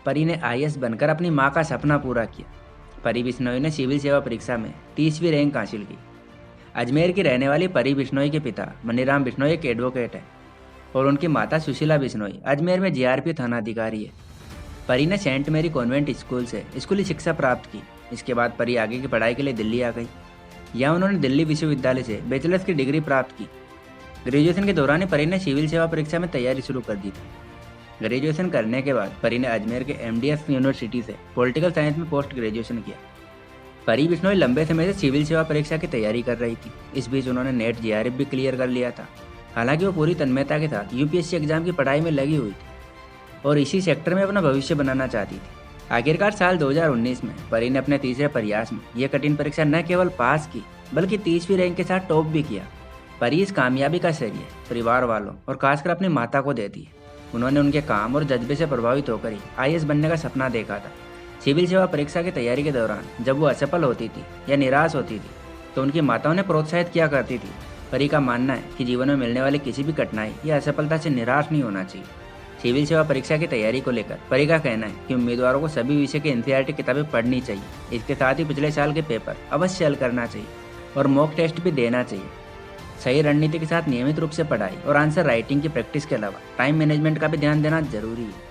परी ने आईएएस बनकर अपनी मां का सपना पूरा किया। परी बिश्नोई ने सिविल सेवा परीक्षा में 30वीं रैंक हासिल की। अजमेर की रहने वाली परी बिश्नोई के पिता मनीराम बिश्नोई एक एडवोकेट है और उनकी माता सुशीला बिश्नोई अजमेर में जीआरपी थाना अधिकारी है। परी ने सेंट मेरी कॉन्वेंट स्कूल से स्कूली शिक्षा प्राप्त की। इसके बाद परी आगे की पढ़ाई के लिए दिल्ली आ गई। यहाँ उन्होंने दिल्ली विश्वविद्यालय से बैचलर्स की डिग्री प्राप्त की। ग्रेजुएशन के दौरान ही परी ने सिविल सेवा परीक्षा में तैयारी शुरू कर दी थी। ग्रेजुएशन करने के बाद परी ने अजमेर के एमडीएस यूनिवर्सिटी से पॉलिटिकल साइंस में पोस्ट ग्रेजुएशन किया। परी बिश्नोई लंबे समय से सिविल सेवा परीक्षा की तैयारी कर रही थी। इस बीच उन्होंने नेट जीआरएफ भी क्लियर कर लिया था। हालांकि वो पूरी तन्मयता के साथ यूपीएससी एग्जाम की पढ़ाई में लगी हुई थी और इसी सेक्टर में अपना भविष्य बनाना चाहती थी। आखिरकार साल 2019 में परी ने अपने तीसरे प्रयास में यह कठिन परीक्षा न केवल पास की बल्कि 30वीं रैंक के साथ टॉप भी किया। परी इस कामयाबी का श्रेय परिवार वालों और खासकर अपनी माता को देती है। उन्होंने उनके काम और जज्बे से प्रभावित होकर ही आईएएस बनने का सपना देखा था। सिविल सेवा परीक्षा की तैयारी के दौरान जब वो असफल होती थी या निराश होती थी तो उनकी माताओं ने प्रोत्साहित किया करती थी। परी का मानना है कि जीवन में मिलने वाली किसी भी कठिनाई या असफलता से निराश नहीं होना चाहिए। सिविल सेवा परीक्षा की तैयारी को लेकर परी का कहना है कि उम्मीदवारों को सभी विषय की एनसीईआरटी किताबें पढ़नी चाहिए। इसके साथ ही पिछले साल के पेपर अवश्य हल करना चाहिए और मॉक टेस्ट भी देना चाहिए। सही रणनीति के साथ नियमित रूप से पढ़ाई और आंसर राइटिंग की प्रैक्टिस के अलावा टाइम मैनेजमेंट का भी ध्यान देना जरूरी है।